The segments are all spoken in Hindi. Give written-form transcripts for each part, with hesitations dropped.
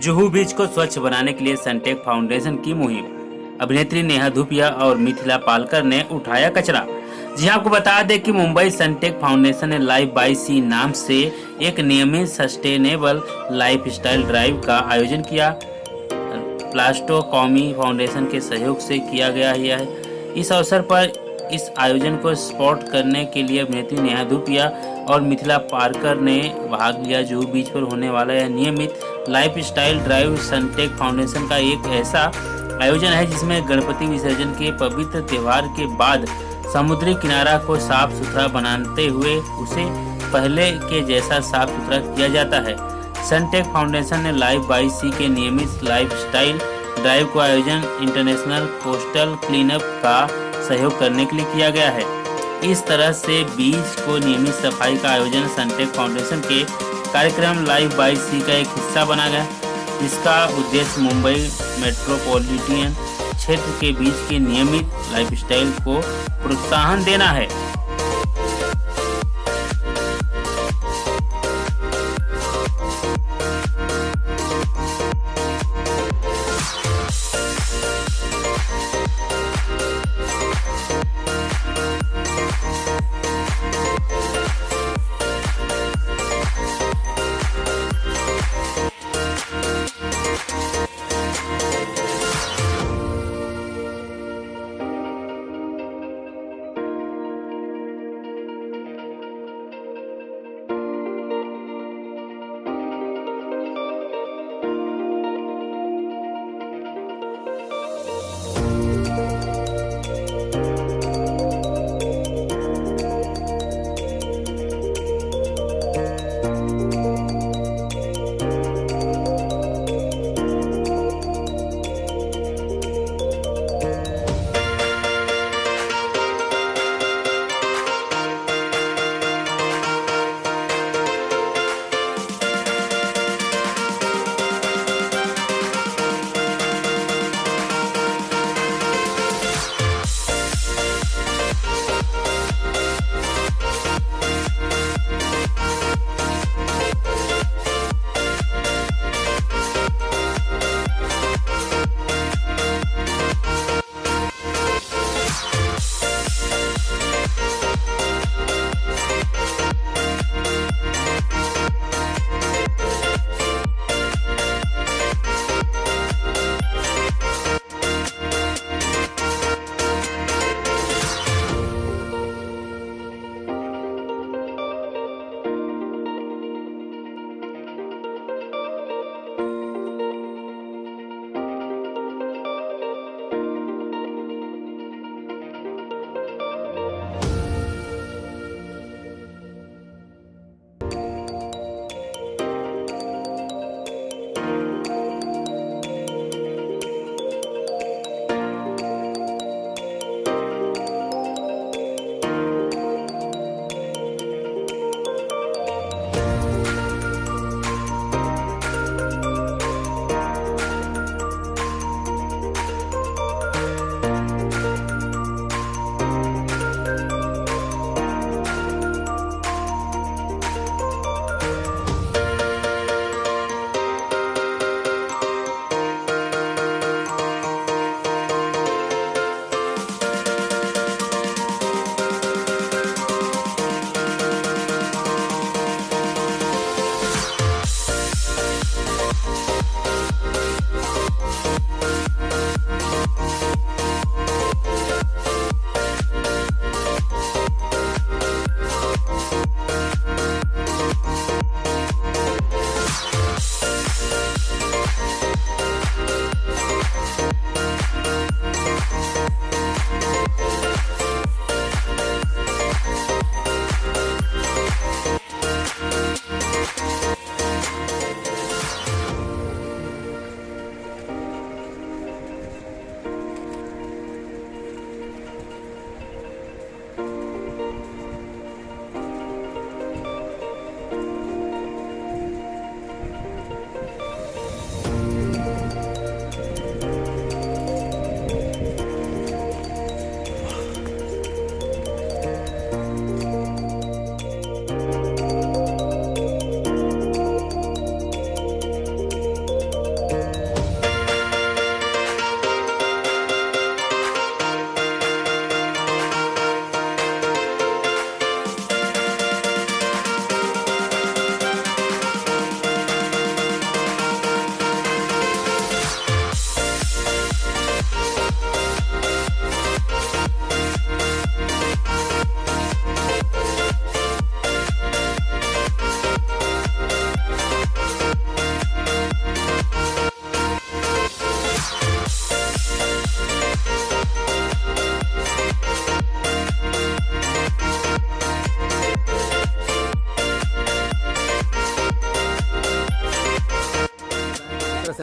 जुहू बीच को स्वच्छ बनाने के लिए सनटेक फाउंडेशन की मुहिम। अभिनेत्री नेहा धूपिया और मिथिला पालकर ने उठाया कचरा। जी आपको बता दें कि मुंबई सनटेक फाउंडेशन ने लाइफ बाय सी नाम से एक नियमित सस्टेनेबल लाइफस्टाइल ड्राइव का आयोजन किया। प्लास्टो कौमी फाउंडेशन के सहयोग से किया गया है। इस अवसर पर इस आयोजन को सपोर्ट करने के लिए अभिनेत्री नेहा धूपिया और मिथिला पालकर ने भाग लिया। जुहू बीच पर होने वाला यह नियमित लाइफस्टाइल ड्राइव सनटेक फाउंडेशन का एक ऐसा आयोजन है जिसमें गणपति विसर्जन के पवित्र त्योहार के बाद समुद्री किनारा को साफ सुथरा बनाते हुए उसे पहले के जैसा साफ सुथरा किया जाता है। सनटेक फाउंडेशन ने लाइफ बाय सी के नियमित लाइफस्टाइल ड्राइव को आयोजन इंटरनेशनल कोस्टल क्लीनअप का सहयोग करने के लिए किया गया है। इस तरह से बीच को नियमित सफाई का आयोजन सनटेक फाउंडेशन के कार्यक्रम लाइफ बाय सी का एक हिस्सा बना गया। इसका उद्देश्य मुंबई मेट्रोपॉलिटन क्षेत्र के बीच के नियमित लाइफस्टाइल को प्रोत्साहन देना है।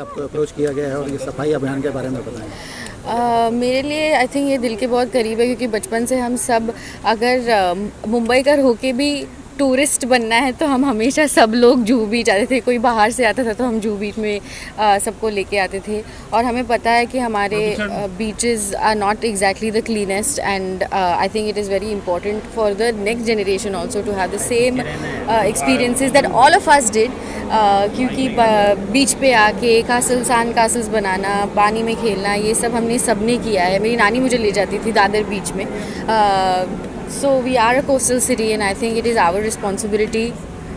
आपको अप्रोच किया गया है और ये सफाई अभियान के बारे में बताएं। मेरे लिए आई थिंक ये दिल के बहुत करीब है, क्योंकि बचपन से हम सब अगर मुंबई का होके भी टूरिस्ट बनना है तो हम हमेशा सब लोग जुहू बीच आते थे। कोई बाहर से आता था तो हम जुहू बीच में सबको लेके आते थे, और हमें पता है कि हमारे beaches are not exactly the cleanest, and I think it is very important for the next generation also to have the same experiences that all of us did. क्योंकि बीच पे आके सैंड कासल्स बनाना, पानी में खेलना, ये सब हमने सबने किया है। मेरी नानी मुझे ले जाती थी दादर बीच में। So we are a coastal city, and I think it is our responsibility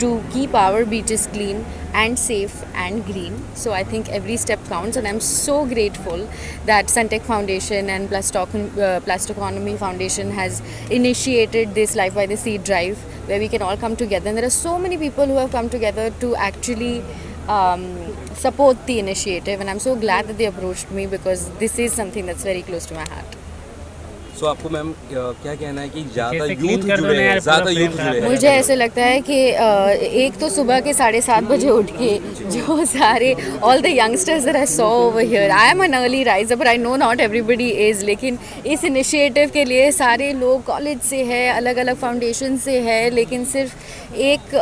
to keep our beaches clean and safe and green. So I think every step counts, and I'm so grateful that Suntec Foundation and Plastoconomy Foundation has initiated this Life by the Sea drive, where we can all come together. And there are so many people who have come together to actually support the initiative, and I'm so glad that they approached me, because this is something that's very close to my heart. सो आपको मैम क्या कहना है कि ज़्यादा यूथ जुड़े हैं, ज़्यादा यूथ जुड़े हैं? मुझे ऐसे लगता है कि एक तो सुबह के 7:30 बजे उठ के जो सारे all the youngsters that I saw over here, I am an early riser but I know not everybody is, लेकिन इस इनिशिएटिव के लिए सारे लोग कॉलेज से है, अलग अलग फाउंडेशन से है, लेकिन सिर्फ एक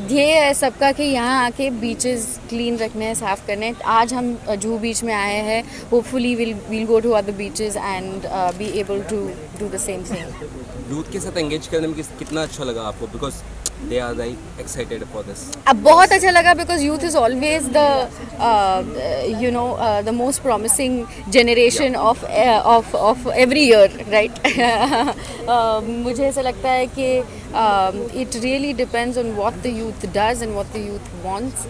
ध्येय है सबका कि यहाँ आके बीचेस क्लीन रखने हैं, साफ़ करने हैं। आज हम जुहू बीच में आए हैं, hopefully will go to other beaches and be able to do the same thing. Youth के साथ एंगेज करने में कितना अच्छा लगा आपको? Because they are like excited for this. अब बहुत अच्छा लगा, because youth is always the the most promising generation of every year, right. मुझे ऐसा लगता है कि it really depends on what the youth does and what the youth wants,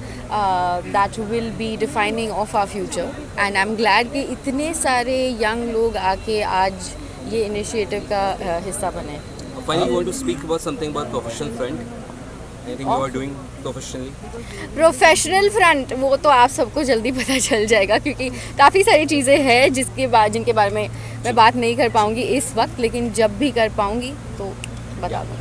that will be defining of our future, and I'm glad कि इतने सारे young लोग आके आज ये इनिशिएटिव का हिस्सा बने। Finally, you want to speak about something about professional front? Anything you are doing professionally? Professional front वो तो आप सबको जल्दी पता चल जाएगा, क्योंकि काफ़ी सारी चीज़ें हैं जिनके बारे में मैं बात नहीं कर पाऊँगी इस वक्त, लेकिन जब भी कर पाऊँगी तो बता दूँगी।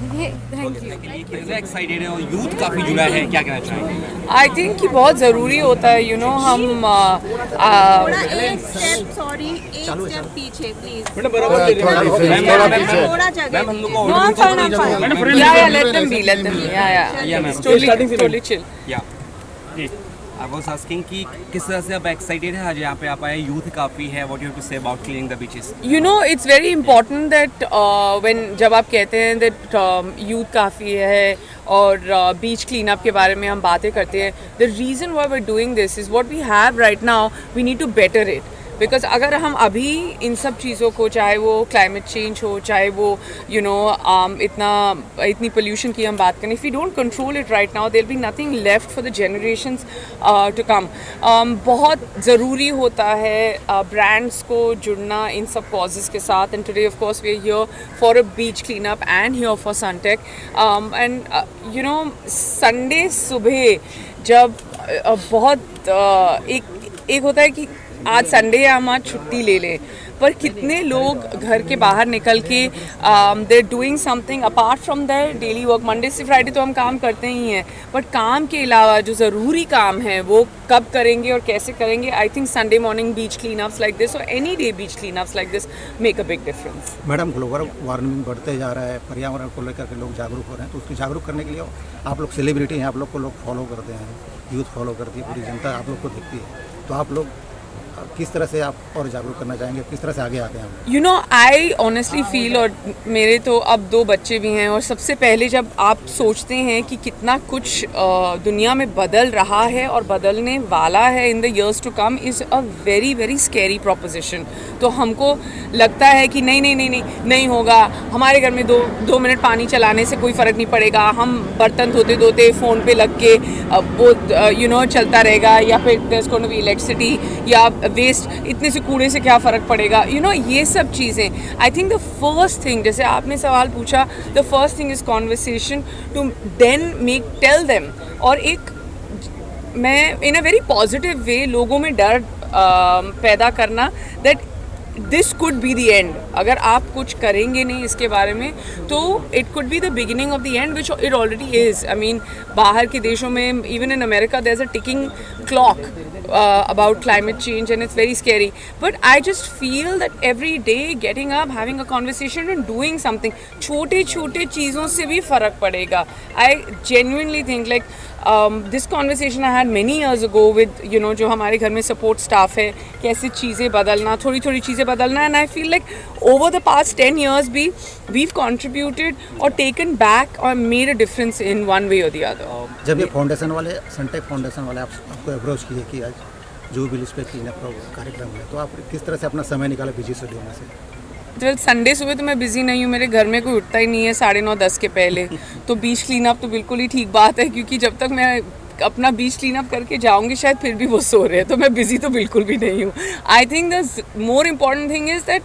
Thank you. एक्साइटेड है और यूथ काफ़ी जुड़ा है, क्या कहना चाहेंगे? आई थिंक कि बहुत ज़रूरी होता है, यू नो, हम एक स्टेप पीछे प्लीज। मैम हम लोग को या लेट देम बी या मैम टोटली चिल या आई वाज आस्किंग कि किस तरह से आप एक्साइटेड है आज यहाँ पे आप आए, यूथ काफ़ी है, what you have to say about cleaning the beaches? You know it's very important that when जब आप कहते हैं दैट यूथ काफ़ी है और बीच क्लीन अप के बारे में हम बातें करते हैं, the reason why we are doing this is what we have right now, we need to better it. Because अगर हम अभी इन सब चीज़ों को, चाहे वो क्लाइमेट चेंज हो, चाहे वो यू नो इतनी पोल्यूशन की हम बात करें, if you don't control it right now there be nothing left for the generations to come. बहुत ज़रूरी होता है ब्रांड्स को जुड़ना इन सब कॉजेज़ के साथ, and today of course we are here for a beach clean up and here for Suntech. And you know Sunday सुबह जब बहुत एक होता है कि आज संडे है, हम आज छुट्टी ले लें, पर कितने लोग घर के बाहर निकल के they are doing something apart from their daily work. Monday से फ्राइडे तो हम काम करते ही हैं, बट काम के अलावा जो ज़रूरी काम है वो कब करेंगे और कैसे करेंगे? I think Sunday morning beach clean ups like this और any day beach clean ups like this make a big difference. Madam, global warming बढ़ते जा रहा है, पर्यावरण को लेकर के लोग जागरूक हो रहे हैं, तो उसको जागरूक करने के लिए आप लोग सेलिब्रिटी हैं, आप लोग को लोग फॉलो करते हैं, यूथ फॉलो करती है, पूरी जनता आप लोग को देखती है, तो आप लोग किस तरह से आप और जागरूक करना चाहेंगे, किस तरह से आगे आते हैं? You know I honestly feel, और मेरे तो अब 2 बच्चे भी हैं, और सबसे पहले जब आप सोचते हैं कि कितना कुछ दुनिया में बदल रहा है और बदलने वाला है in the years to come, is a very very scary proposition. तो हमको लगता है कि नहीं होगा, हमारे घर में 2 मिनट पानी चलाने से कोई फ़र्क नहीं पड़ेगा, हम बर्तन धोते धोते फ़ोन पे लग के वो यू नो चलता रहेगा, या फिर there is going to be electricity या वेस्ट, इतने से कूड़े से क्या फ़र्क पड़ेगा, यू नो ये सब चीज़ें। I think the first thing, जैसे आपने सवाल पूछा, the first thing is conversation to then tell them, और एक मैं इन अ वेरी पॉजिटिव वे लोगों में डर पैदा करना that this could be the end. अगर आप कुछ करेंगे नहीं इसके बारे में तो it could be the beginning of the end, which it already is. I mean बाहर के देशों में, even in America, there is a ticking clock about climate change and it's very scary. But I just feel that every day getting up, having a conversation and doing something, छोटे छोटे चीज़ों से भी फ़र्क पड़ेगा. I genuinely think like this conversation I had many years ago with जो हमारे घर में support staff है, कैसे चीज़ें बदलना, थोड़ी थोड़ी चीज़ें बदलना. And I feel like over the past 10 years भी we've contributed or taken back or made a difference in one way or the other. जब ये फाउंडेशन वाले, सनटेक फाउंडेशन वाले आपको अप्रोच किए कि आज जो भी इस पे क्लीन अप कार्यक्रम है, तो आप किस तरह से अपना समय निकाले बिजी शेड्यूल में से? तो संडे सुबह तो मैं बिज़ी नहीं हूँ, मेरे घर में कोई उठता ही नहीं है 9:30-10 के पहले. तो बीच क्लीन अप तो बिल्कुल ही ठीक बात है, क्योंकि जब तक मैं अपना बीच क्लीन अप करके जाऊँगी शायद फिर भी वो सो रहे हैं, तो मैं बिज़ी तो बिल्कुल भी नहीं हूँ. I think the more important thing is that,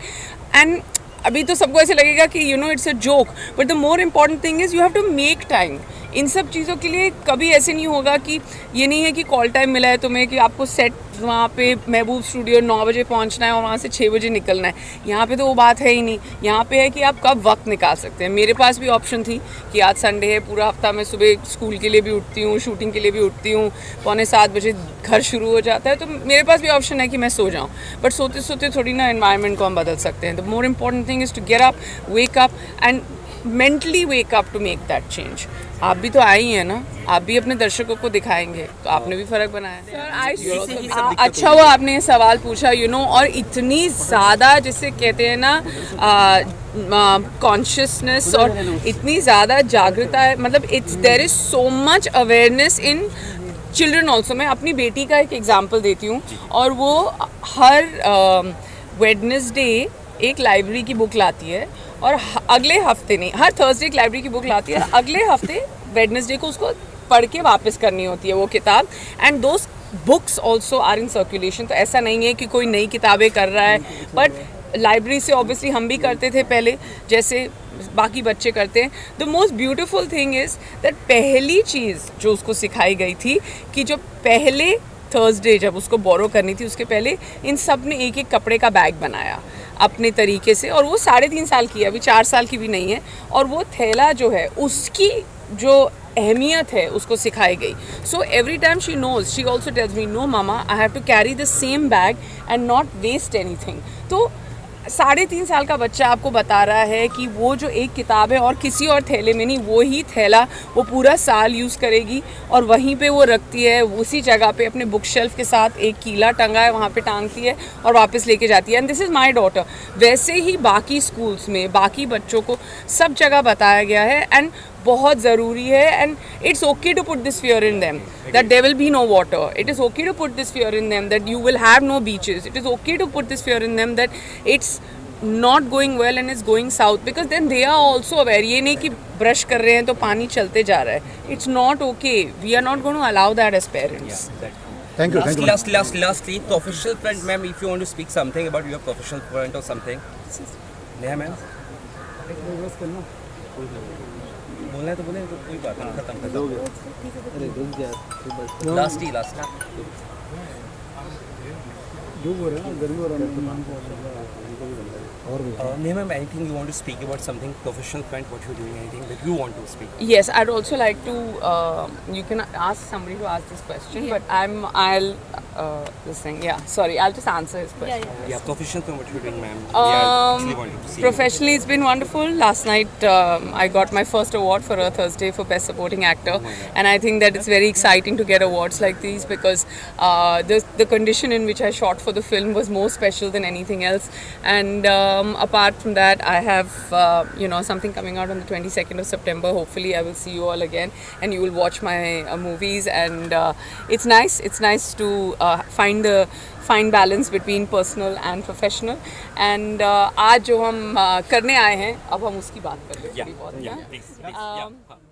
and अभी तो सबको ऐसे लगेगा कि it's a joke, but the more important thing is you have to make time. इन सब चीज़ों के लिए कभी ऐसे नहीं होगा कि ये नहीं है कि कॉल टाइम मिला है तुम्हें कि आपको सेट वहाँ पे महबूब स्टूडियो 9 बजे पहुँचना है और वहाँ से 6 बजे निकलना है. यहाँ पे तो वो बात है ही नहीं. यहाँ पे है कि आप कब वक्त निकाल सकते हैं. मेरे पास भी ऑप्शन थी कि आज संडे है, पूरा हफ्ता मैं सुबह स्कूल के लिए भी उठती हूँ, शूटिंग के लिए भी उठती हूँ, 6:45 बजे घर शुरू हो जाता है, तो मेरे पास भी ऑप्शन है कि मैं सो जाऊँ. बट सोते सोते थोड़ी ना एनवायरनमेंट को हम बदल सकते हैं. The more important thing is to get up, wake up and mentally wake up to make that change. आप भी तो आई हैं ना, आप भी अपने दर्शकों को दिखाएंगे, तो आपने भी फर्क बनाया. सर अच्छा हुआ आपने ये सवाल पूछा, और इतनी ज़्यादा जिसे कहते हैं ना कॉन्शियसनेस और इतनी ज़्यादा जागरूकता है, मतलब it's there is so much awareness in children also. मैं अपनी बेटी का एक एग्जाम्पल देती हूँ, और वो हर वेडनेसडे एक लाइब्रेरी की बुक लाती है, और अगले हफ्ते नहीं, हर थर्सडे एक लाइब्रेरी की बुक लाती है, अगले हफ्ते वेडनेसडे को उसको पढ़ के वापस करनी होती है वो किताब. And those books also are in circulation. तो ऐसा नहीं है कि कोई नई किताबें कर रहा है, बट लाइब्रेरी से ऑब्वियसली हम भी करते थे पहले, जैसे बाकी बच्चे करते हैं. The most beautiful thing is that पहली चीज़ जो उसको सिखाई गई थी कि जो पहले थर्सडे जब उसको बोरो करनी थी, उसके पहले इन सब ने एक एक कपड़े का बैग बनाया अपने तरीके से, और वो 3.5 साल की है, अभी 4 साल की भी नहीं है. और वो थैला जो है उसकी जो अहमियत है उसको सिखाई गई. So every time she knows, she also tells me, no mama, I have to carry the same bag and not waste anything. तो 3.5 साल का बच्चा आपको बता रहा है कि वो जो एक किताब है और किसी और थैले में नहीं, वो ही थैला वो पूरा साल यूज़ करेगी, और वहीं पे वो रखती है, उसी जगह पे अपने बुक शेल्फ के साथ एक कीला टंगा है वहाँ पे टांगती है और वापस लेके जाती है. And this is my daughter. वैसे ही बाकी स्कूल्स में बाकी बच्चों को सब जगह बताया गया है, एंड बहुत ज़रूरी है. And it's okay to put this fear in them that there will be no water. It is okay to put this fear in them that you will have no beaches. It is okay to put this fear in them that it's not going well and it's going south, because then they are also aware. ये नहीं कि ब्रश कर रहे हैं तो पानी चलते जा रहा है. It's not okay. We are not going to allow that as parents. Thank you. Lastly, professional front, ma'am, if you want to speak something about your professional front or something. Yeah, ma'am. बोलना है तो बोले, तो कोई बात नहीं, खत्म कर दो. लास्ट जो बोल रहे हैं गर्मी हो रहा है. और नहीं ma'am, anything you want to speak about something professional front, what you're doing, anything that you want to speak? Yes, I'd also like to. You can ask somebody to ask this question, but I'll this thing. Yeah, sorry, I'll just answer his question. Yeah, professional front, what you're doing, ma'am. We actually wanted to see. Professionally, it's been wonderful. Last night, I got my first award for a Thursday for Best Supporting Actor, and I think that it's very exciting to get awards like these, because the condition in which I shot for the film was more special than anything else. And apart from that, I have something coming out on the 22nd of September. Hopefully I will see you all again and you will watch my movies, and it's nice to find the fine balance between personal and professional. And आज जो हम करने आए हैं, अब हम उसकी बात कर लेते हैं. Please.